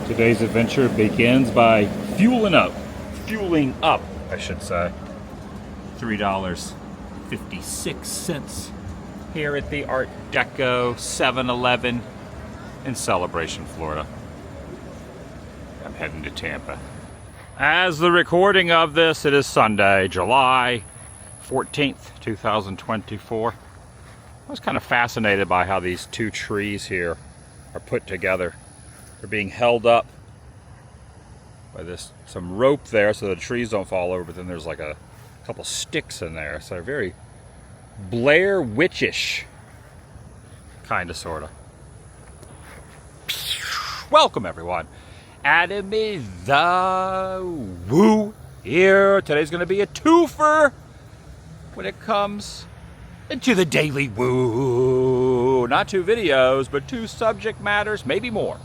Today's adventure begins by fueling up, I should say. $3.56 here at the Art Deco 7-Eleven in Celebration, Florida. I'm heading to Tampa. As the recording of this, it is Sunday, July 14th, 2024. I was kind of fascinated by how these two trees here are put together. They're being held up by some rope there so the trees don't fall over, but then there's like a couple sticks in there. So they're very Blair Witch-ish, kind of, sort of. Welcome, everyone. Adam is the Woo here. Today's going to be a twofer when it comes into the Daily Woo. Not 2 videos, but 2 subject matters, maybe more.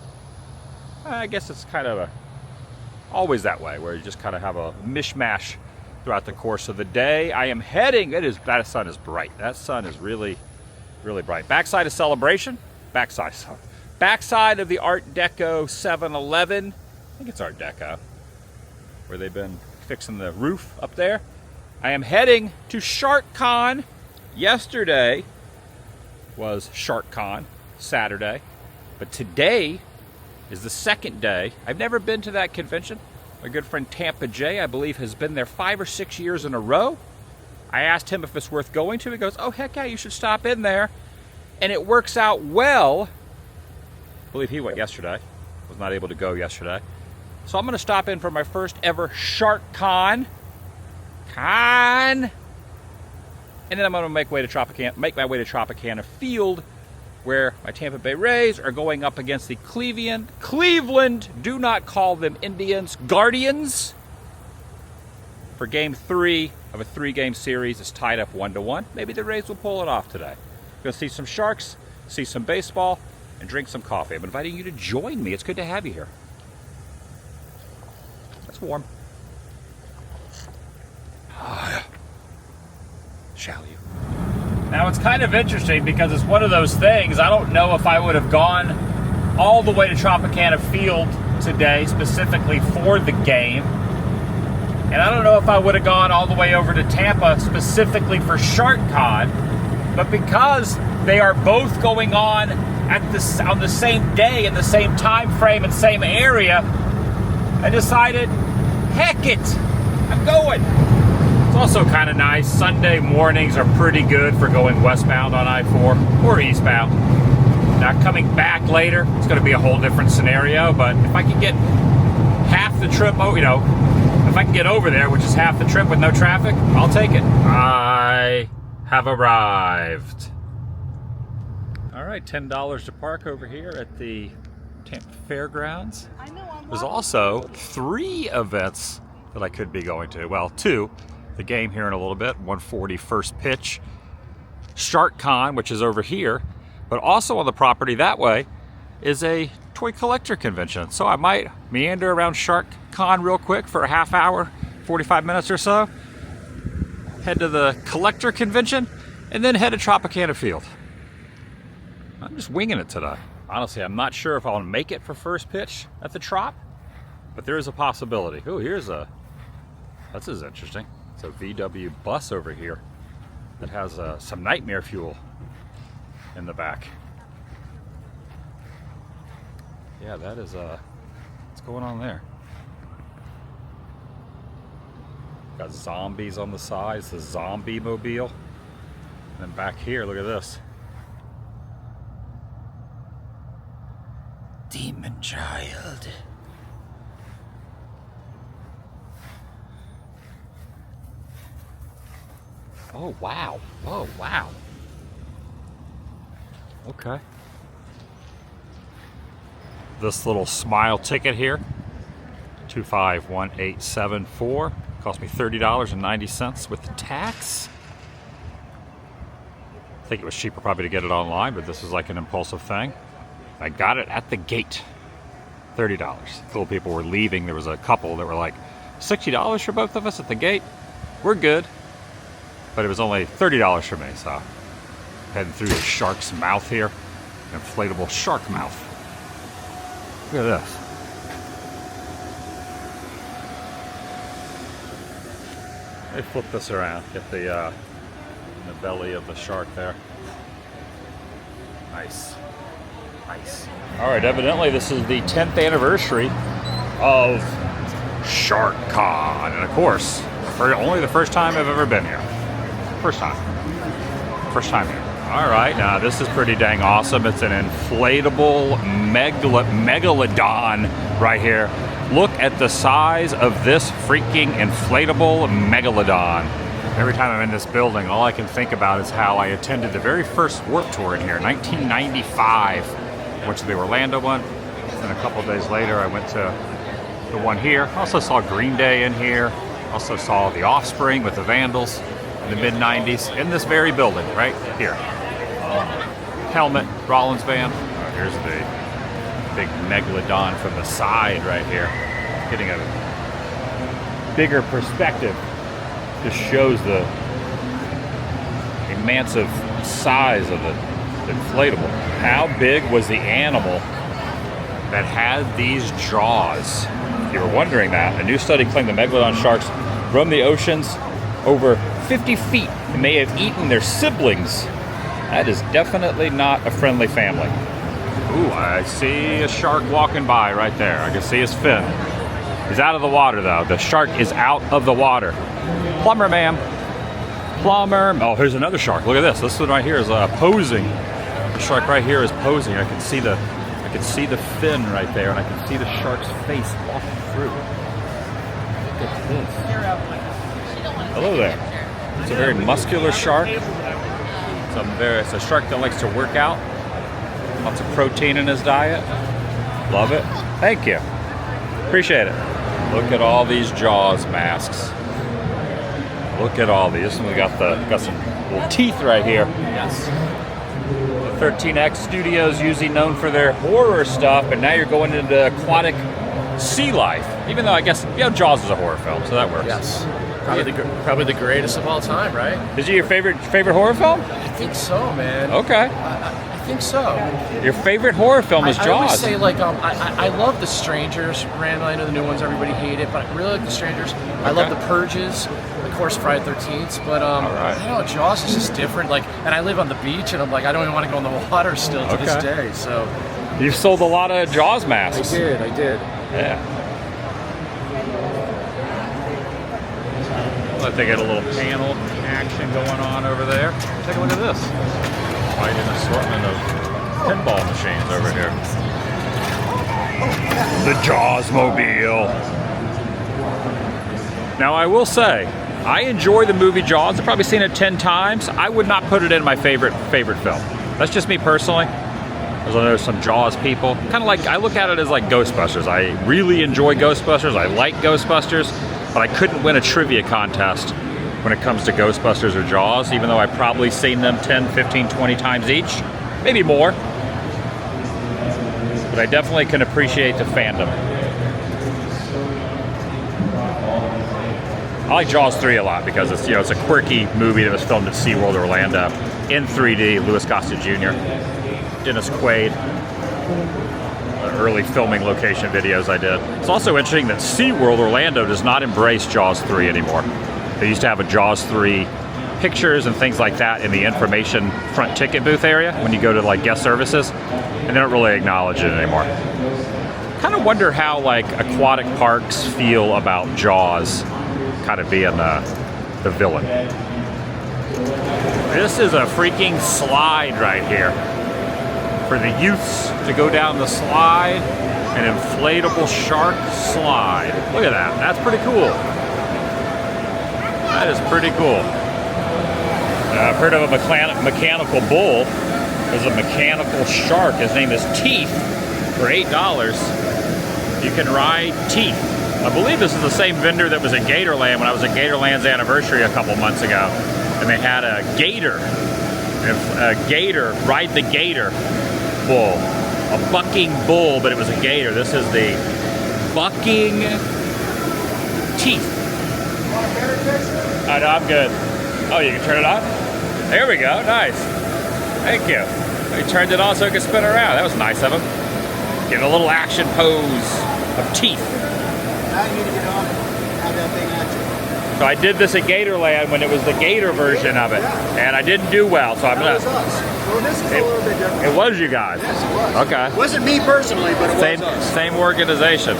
I guess it's kind of always that way, where you just kind of have a mishmash throughout the course of the day. I am heading, that sun is bright. That sun is really, really bright. Backside of Celebration, backside of the Art Deco 7-Eleven. I think it's Art Deco, where they've been fixing the roof up there. I am heading to SharkCon. Yesterday was SharkCon, Saturday, but today is the second day. I've never been to that convention. My good friend Tampa J, I believe, has been there 5 or 6 years in a row. I asked him if it's worth going to. He goes, oh, heck yeah, you should stop in there. And it works out well. I believe he went yesterday. Was not able to go yesterday. So I'm going to stop in for my first ever SharkCon. And then I'm going to make my way to Tropicana Field, where my Tampa Bay Rays are going up against the Cleveland, do not call them Indians, Guardians, for Game 3 of a 3-game series. It's tied up 1-1. Maybe the Rays will pull it off today. Go see some Sharks, see some baseball, and drink some coffee. I'm inviting you to join me. It's good to have you here. It's warm. Shall you? Now, it's kind of interesting because it's one of those things. I don't know if I would have gone all the way to Tropicana Field today specifically for the game. And I don't know if I would have gone all the way over to Tampa specifically for SharkCon. But because they are both going on the same day, in the same time frame, and same area, I decided, heck it, I'm going. It's also kind of nice. Sunday mornings are pretty good for going westbound on I-4 or eastbound. Now, coming back later, it's going to be a whole different scenario, but if I can get half the trip, if I can get over there, which is half the trip with no traffic, I'll take it. I have arrived. All right, $10 to park over here at the Tampa Fairgrounds. There's also 3 events that I could be going to. Well, 2. The game here in a little bit, 1:40 first pitch. SharkCon, which is over here, but also on the property that way is a toy collector convention. So I might meander around SharkCon real quick for a half hour, 45 minutes or so, head to the collector convention, and then head to Tropicana Field. I'm just winging it today. Honestly, I'm not sure if I'll make it for first pitch at the Trop, but there is a possibility. Oh, this is interesting. It's a VW bus over here that has some nightmare fuel in the back. Yeah, that is what's going on there? Got zombies on the side. It's the zombie mobile. And then back here, look at this. Demon Child. Oh, wow. Oh, wow. Okay. This little smile ticket here, 251874, cost me $30.90 with the tax. I think it was cheaper probably to get it online, but this was like an impulsive thing. I got it at the gate. $30. Cool people were leaving. There was a couple that were like, $60 for both of us at the gate? We're good. But it was only $30 for me, so heading through the shark's mouth here. An inflatable shark mouth. Look at this. Let me flip this around. Get the belly of the shark there. Nice. Nice. All right, evidently this is the 10th anniversary of SharkCon. And of course, only the first time I've ever been here. First time. First time here. All right, now this is pretty dang awesome. It's an inflatable megalodon right here. Look at the size of this freaking inflatable megalodon. Every time I'm in this building, all I can think about is how I attended the very first Warped Tour in here, 1995. I went to the Orlando one, and a couple days later I went to the one here. Also saw Green Day in here. Also saw The Offspring with the Vandals in the mid-90s in this very building right here. Helmet, Rollins band. Here's the big megalodon from the side right here. Getting a bigger perspective. Just shows the immensive size of the inflatable. How big was the animal that had these jaws? If you were wondering that, a new study claimed the megalodon sharks roam the oceans over 50 feet and may have eaten their siblings. That is definitely not a friendly family. Ooh, I see a shark walking by right there. I can see his fin. He's out of the water though. The shark is out of the water. Plumber, ma'am. Plumber. Oh, here's another shark. Look at this. This one right here is posing. The shark right here is posing. I can see the fin right there, and I can see the shark's face walking through. Look at this. Hello there. It's a very muscular shark. It's a shark that likes to work out. Lots of protein in his diet. Love it. Thank you. Appreciate it. Look at all these Jaws masks. Look at all these. We got some little teeth right here. Yes. The 13X Studios, usually known for their horror stuff, but now you're going into aquatic sea life. Even though I guess Jaws is a horror film, so that works. Yes. Probably the greatest of all time, right? Is it your favorite horror film? I think so, man. Okay. I think so. Your favorite horror film is Jaws. I always say, like, I love The Strangers. Randall, I know the new ones, everybody hate it, but I really like The Strangers. Okay. I love The Purges, of course, Friday the 13th, but I don't know, Jaws is just different. Like, and I live on the beach, and I'm like, I don't even want to go in the water still to this day. So you've sold a lot of Jaws masks. I did. Yeah. Let they get a little panel action going on over there. Take a look at this. Quite an assortment of pinball machines over here. The Jaws mobile. Now I will say, I enjoy the movie Jaws. I've probably seen it 10 times. I would not put it in my favorite film. That's just me personally. As I know some Jaws people. Kind of like, I look at it as like Ghostbusters. I really enjoy Ghostbusters. I like Ghostbusters. But I couldn't win a trivia contest when it comes to Ghostbusters or Jaws, even though I've probably seen them 10, 15, 20 times each, maybe more. But I definitely can appreciate the fandom. I like Jaws 3 a lot because it's a quirky movie that was filmed at SeaWorld Orlando in 3D. Louis Gossett Jr., Dennis Quaid. Early filming location videos I did. It's also interesting that SeaWorld Orlando does not embrace Jaws 3 anymore. They used to have a Jaws 3 pictures and things like that in the information front ticket booth area when you go to like guest services, and they don't really acknowledge it anymore. Kind of wonder how like aquatic parks feel about Jaws kind of being the villain. This is a freaking slide right here. For the youths to go down the slide, an inflatable shark slide. Look at that. That's pretty cool. That is pretty cool. I've heard of a mechanical bull. There's a mechanical shark. His name is Teeth. For $8, you can ride Teeth. I believe this is the same vendor that was at Gatorland when I was at Gatorland's anniversary a couple months ago. And they had a gator. Ride the gator bull. A bucking bull, but it was a gator. This is the bucking Teeth. Oh, no, I'm good. Oh, you can turn it on? There we go. Nice. Thank you. He turned it on so it could spin around. That was nice of him. Give a little action pose of Teeth. Now you need to get off and have that thing at you. So I did this at Gatorland when it was the Gator version of it, and I didn't do well. So I'm gonna. That was us. Well, this is a little bit different. It was you guys. Yes, it was. Okay. It wasn't me personally, but it was us. Same organization.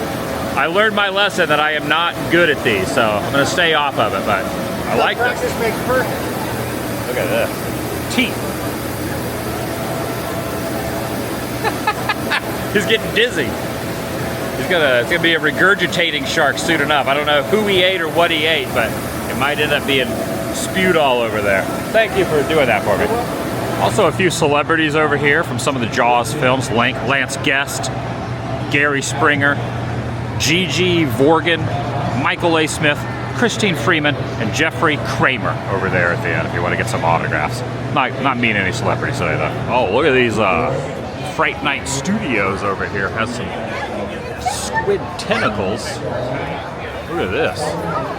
I learned my lesson that I am not good at these, so I'm gonna stay off of it. But I like this. Practice makes perfect. Look at this. Teeth. He's getting dizzy. It's gonna be a regurgitating shark soon enough. I don't know who he ate or what he ate, but it might end up being spewed all over there. Thank you for doing that for me. Also a few celebrities over here from some of the Jaws films. Lance Guest, Gary Springer, Gigi Vorgan, Michael A. Smith, Christine Freeman, and Jeffrey Kramer over there at the end if you want to get some autographs. Not meeting any celebrities today though. Oh, look at these Fright Night Studios over here. Has some squid tentacles. Look at this.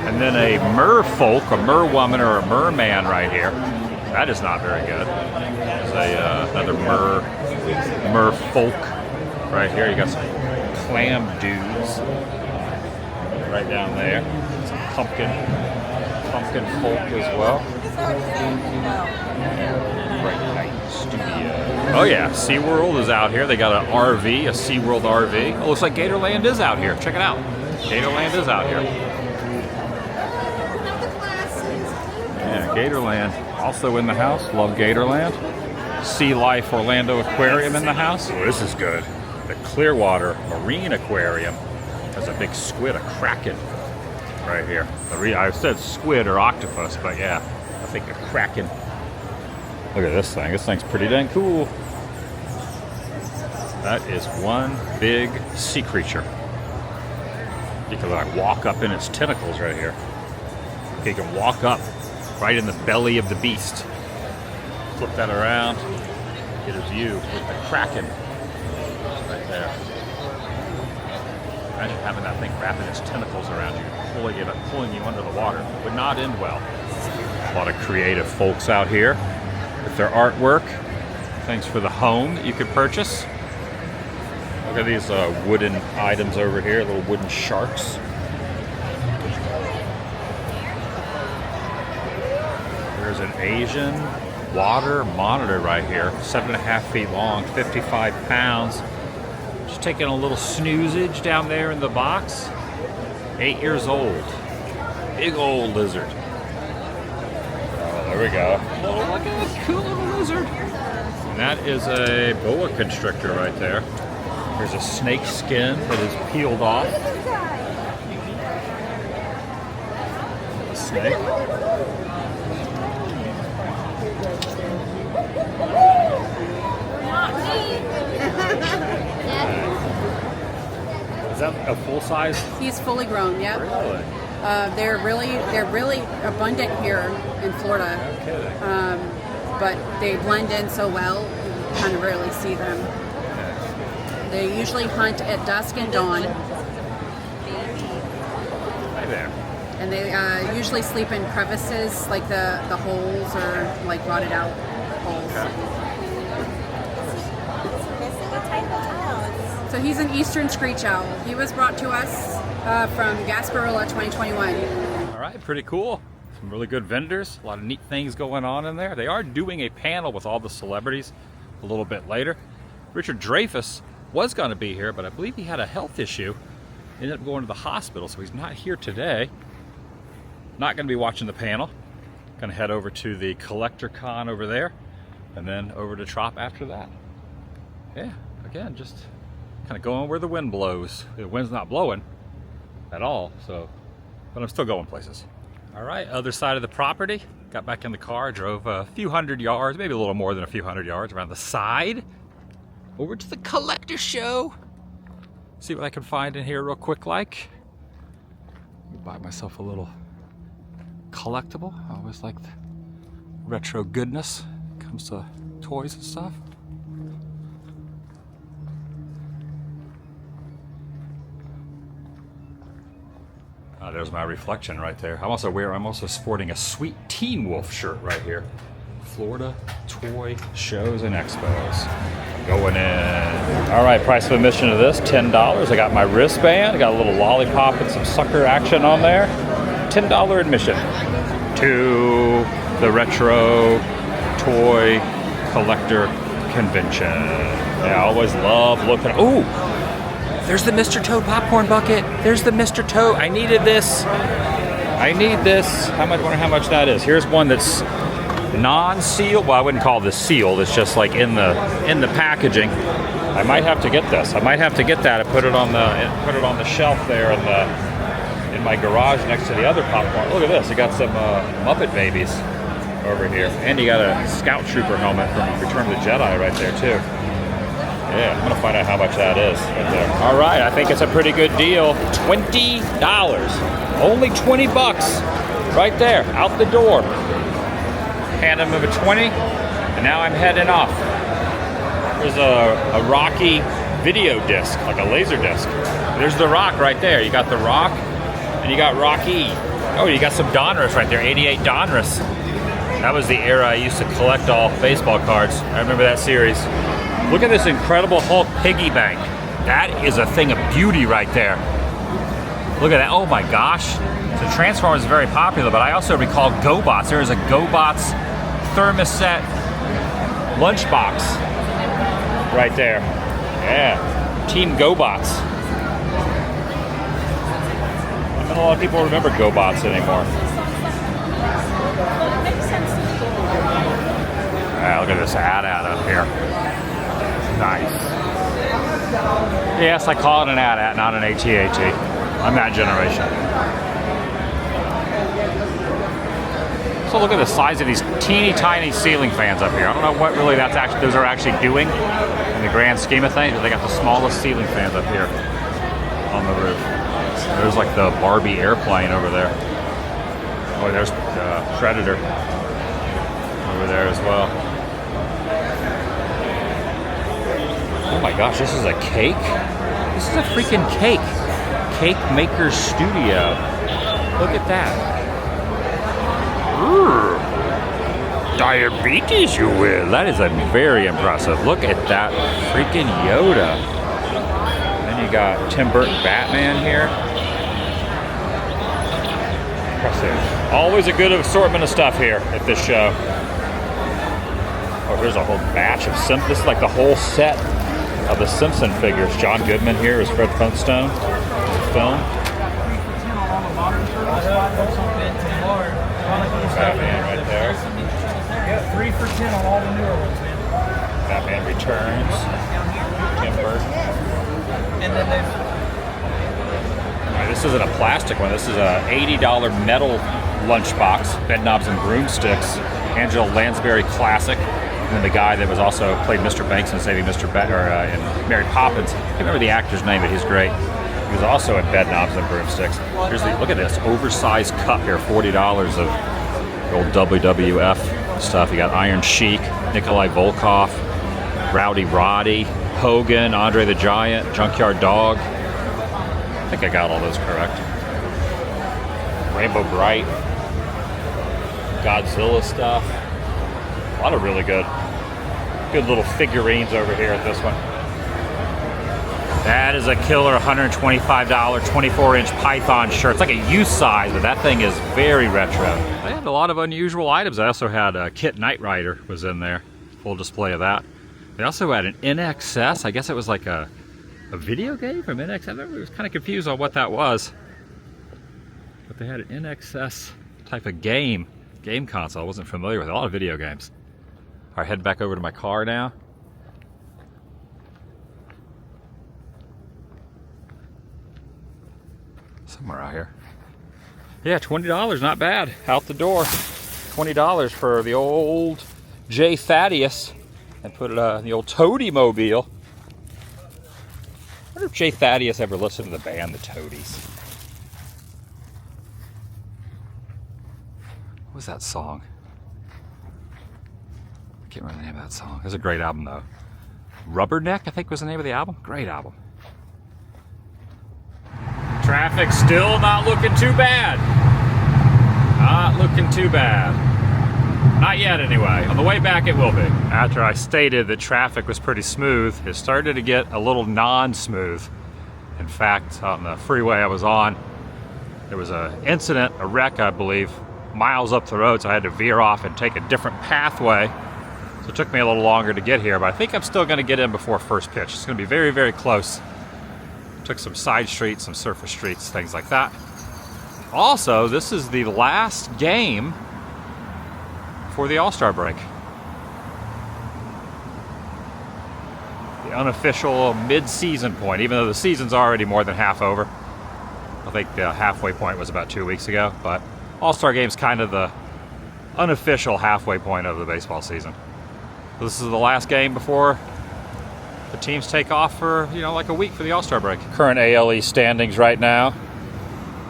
And then a merfolk, a merwoman or a merman right here. That is not very good. There's another merfolk right here. You got some clam dudes right down there. Some pumpkin folk as well. Fright Night Studio. Oh yeah, SeaWorld is out here. They got an RV, a SeaWorld RV. Oh, looks like Gatorland is out here. Check it out. Gatorland is out here. Yeah, Gatorland also in the house. Love Gatorland. Sea Life Orlando Aquarium in the house. Oh, this is good. The Clearwater Marine Aquarium has a big squid, a kraken right here. I said squid or octopus, but yeah, I think a kraken. Look at this thing. This thing's pretty dang cool. That is one big sea creature. You can like walk up in its tentacles right here. You can walk up right in the belly of the beast. Flip that around. Get a view with the kraken right there. Imagine having that thing wrapping its tentacles around you, pulling you under the water. It would not end well. A lot of creative folks out here with their artwork. Things for the home that you could purchase. Look at these wooden items over here, little wooden sharks. There's an Asian water monitor right here, 7.5 feet long, 55 pounds. Just taking a little snoozage down there in the box. 8 years old. Big old lizard. Oh, there we go. Oh, look at this cool little lizard. And that is a boa constrictor right there. There's a snake skin that is peeled off. A snake. Is that a full size? He's fully grown, yep. Really? They're really abundant here in Florida. No kidding. But they blend in so well, you kind of rarely see them. They usually hunt at dusk and dawn. Hi there. And they usually sleep in crevices, like the holes or like rotted out holes. So he's an eastern screech owl. He was brought to us from Gasparilla 2021. All right, pretty cool. Some really good vendors. A lot of neat things going on in there. They are doing a panel with all the celebrities a little bit later. Richard Dreyfuss was going to be here, but I believe he had a health issue. Ended up going to the hospital, so he's not here today. Not going to be watching the panel. Going to head over to the Collector Con over there, and then over to Trop after that. Yeah, again, just kind of going where the wind blows. The wind's not blowing at all, so, but I'm still going places. All right, other side of the property. Got back in the car, drove a few hundred yards, maybe a little more than a few hundred yards around the side. Over to the collector show. See what I can find in here real quick like. Buy myself a little collectible. I always like the retro goodness when it comes to toys and stuff. There's my reflection right there. I'm also sporting a Sweet Teen Wolf shirt right here. Florida Toy Shows and Expos. Going in. All right, price of admission to this, $10. I got my wristband. I got a little lollipop and some sucker action on there. $10 admission to the Retro Toy Collector Convention. Yeah, I always love looking. Ooh, there's the Mr. Toad popcorn bucket. There's the Mr. Toad. I needed this. I need this. I wonder how much that is. Here's one that's non-sealed. Well, I wouldn't call this sealed. It's just like in the packaging. I might have to get this. I might have to get that and put it on the shelf there in my garage next to the other popcorn. Look at this. You got some Muppet Babies over here, and you got a Scout Trooper helmet from Return of the Jedi right there too. Yeah, I'm gonna find out how much that is right there. All right, I think it's a pretty good deal. $20, only 20 bucks, right there, out the door. Hand him a 20, and now I'm heading off. There's a Rocky video disc, like a laser disc. There's the Rock right there. You got the Rock, and you got Rocky. Oh, you got some Donruss right there, 88 Donruss. That was the era I used to collect all baseball cards. I remember that series. Look at this Incredible Hulk piggy bank. That is a thing of beauty right there. Look at that. Oh my gosh. So Transformers is very popular, but I also recall GoBots. There is a GoBots thermoset lunchbox right there. Yeah. Team GoBots. Not a lot of people remember GoBots anymore. Look at this AT-AT up here. Nice. Yes, I call it an AT-AT, not an AT-AT. I'm that generation. So look at the size of these teeny tiny ceiling fans up here. I don't know what really those are actually doing in the grand scheme of things, but they got the smallest ceiling fans up here on the roof. There's like the Barbie airplane over there. Oh, there's Predator over there as well. Oh my gosh, this is a cake? This is a freaking cake. Cake Maker Studio. Look at that. Diabetes, you will. That is very impressive. Look at that freaking Yoda. Then you got Tim Burton Batman here. Impressive. Always a good assortment of stuff here at this show. Oh, here's a whole batch of This is like the whole set of the Simpson figures. John Goodman here is Fred Flintstone. Film. Batman right there. Yeah, 3 for 10 on all the newer ones, man. Batman Returns. Tim Burton. And then they've... Right, this isn't a plastic one. This is a $80 metal lunchbox. Bed knobs and broomsticks. Angela Lansbury classic. And then the guy that was also played Mr. Banks in Saving Mr. in Mary Poppins. I can't remember the actor's name, but he's great. He was also in Bed Knobs and Broomsticks. Look at this oversized cup here, $40 of the old WWF stuff. You got Iron Sheik, Nikolai Volkov, Rowdy Roddy, Hogan, Andre the Giant, Junkyard Dog. I think I got all those correct. Rainbow Bright, Godzilla stuff. A lot of really good little figurines over here at this one. That is a killer $125 24-inch Python shirt. It's like a youth size, but that thing is very retro. They had a lot of unusual items. I also had Kit Knight Rider was in there. Full display of that. They also had an NXS. I guess it was like a video game from NXS. I remember I was kind of confused on what that was. But they had an NXS type of game console. I wasn't familiar with a lot of video games. All right, head back over to my car now. Somewhere out here. Yeah, $20, not bad. Out the door. $20 for the old J. Thaddeus. And put it in the old Toady Mobile. I wonder if J. Thaddeus ever listened to the band The Toadies. What was that song? I can't remember the name of that song. It was a great album though. Rubberneck, I think was the name of the album. Great album. Traffic still not looking too bad. Not looking too bad. Not yet anyway. On the way back it will be. After I stated that traffic was pretty smooth, it started to get a little non-smooth. In fact, on the freeway I was on, There was an incident, a wreck, I believe, miles up the road, so I had to veer off and take a different pathway. So it took me a little longer to get here, but I think I'm still going to get in before first pitch. It's going to be very, very close. Took some side streets, some surface streets, things like that. Also, this is the last game for the All-Star break. The unofficial mid-season point, even though the season's already more than half over. I think the halfway point was about 2 weeks ago, but All-Star game's kind of the unofficial halfway point of the baseball season. So this is the last game before the teams take off for, like a week for the All-Star break. Current ALE standings right now.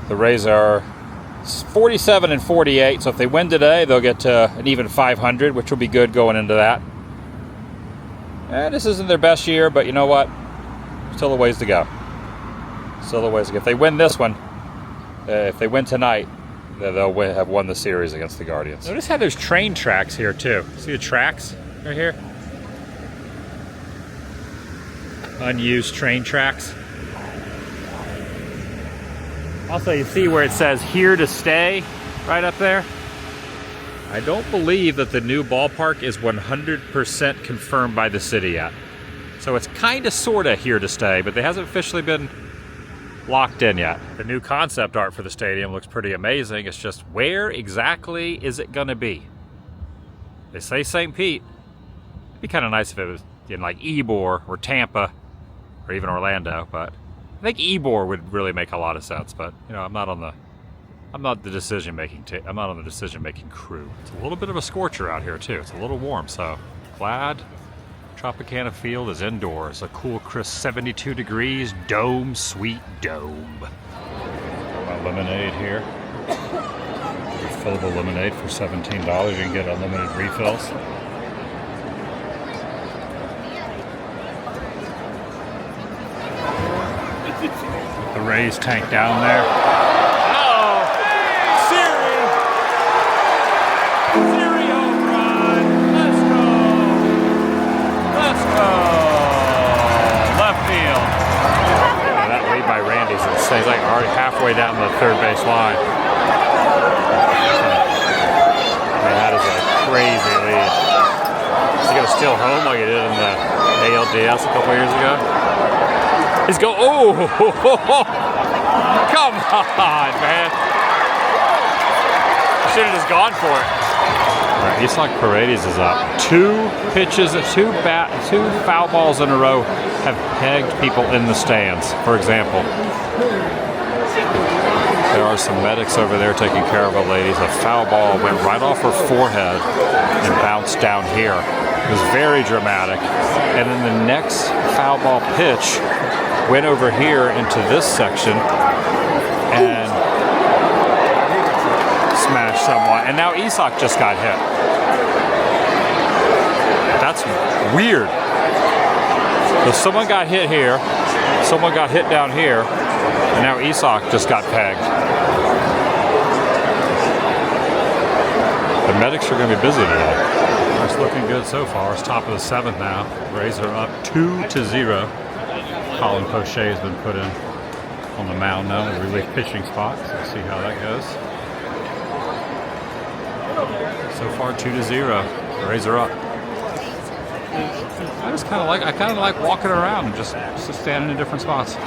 The Rays are 47 and 48, so if they win today, they'll get to an even 500, which will be good going into that. And this isn't their best year, but you know what? Still a ways to go. Still a ways to go. If they win this one, if they win tonight, they'll have won the series against the Guardians. Notice how there's train tracks here too. See the tracks right here? Unused train tracks. Also, you see where it says "here to stay" right up there? I don't believe that the new ballpark is 100% confirmed by the city yet. So it's kind of sort of here to stay, but it hasn't officially been locked in yet. The new concept art for the stadium looks pretty amazing. It's just, where exactly is it going to be? They say St. Pete. It'd be kind of nice if it was in like Ybor or Tampa or even Orlando, but I think Ybor would really make a lot of sense. But I'm not on the decision-making crew. It's a little bit of a scorcher out here too. It's a little warm, so glad Tropicana Field is indoors. A cool, crisp 72 degrees, dome, sweet dome. My lemonade here. Refillable lemonade for $17. You can get unlimited refills. The Rays tank down there. Uh-oh! Siri! Siri home run! Let's go! Let's go! Left field. Yeah, that lead by Randy's insane. He's like already halfway down the third base line. Man, that is a crazy lead. Is he gonna steal home like he did in the ALDS a couple years ago? He's go. Oh! Come on, man! Should have just gone for it. All right, Isak Paredes is up. Two foul balls in a row have pegged people in the stands. For example, there are some medics over there taking care of a lady. A foul ball went right off her forehead and bounced down here. It was very dramatic. And then the next foul ball pitch went over here into this section and smashed someone. And now Isak just got hit. That's weird. So someone got hit here, someone got hit down here, and now Isak just got pegged. The medics are going to be busy today. It's looking good so far. It's top of the 7th now. Rays are up 2-0. Colin Poche has been put in on the mound now in the relief pitching spot. So we'll see how that goes. So far 2-0. The Rays are up. I kind of like walking around and just standing in different spots.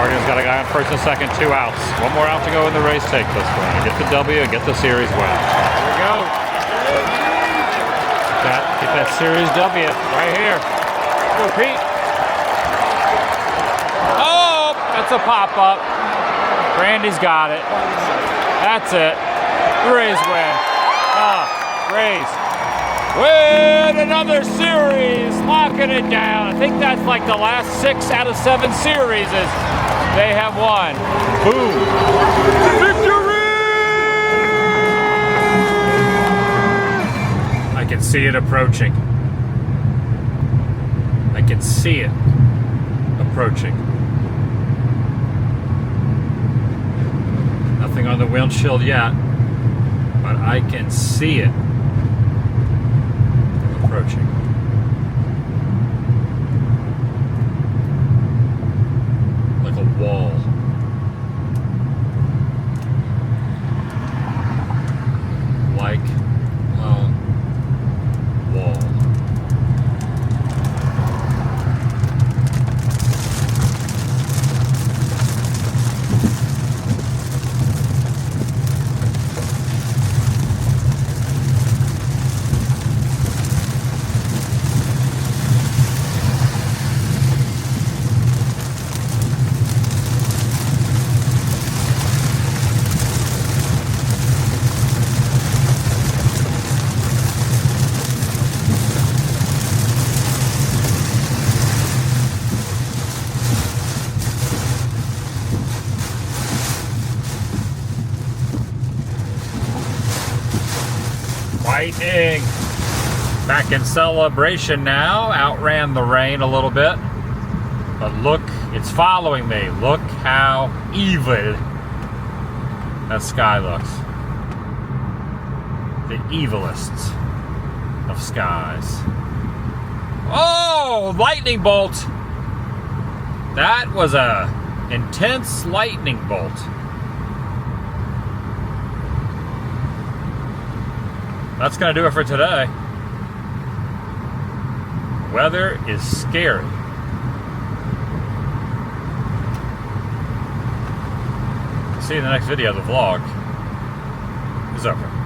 Guardians got a guy on first and second, 2 outs. One more out to go in the Rays take this one. Get the W and get the series win. Here we go. Get that series W right here. Go, Pete. Oh, that's a pop-up. Randy's got it. That's it. The Rays win. Rays win another series, locking it down. I think that's like the last 6 out of 7 series they have won. Boom. Victory! I can see it approaching. I can see it. approaching. Nothing on the windshield yet, but I can see it approaching. Like a wall. Like a wall. Lightning back in celebration now. Outran the rain a little bit, but look, it's following me. Look how evil that sky looks. The evilest of skies. Oh, lightning bolt! That was a intense lightning bolt. That's going to do it for today. Weather is scary. See you in the next video. The vlog is over.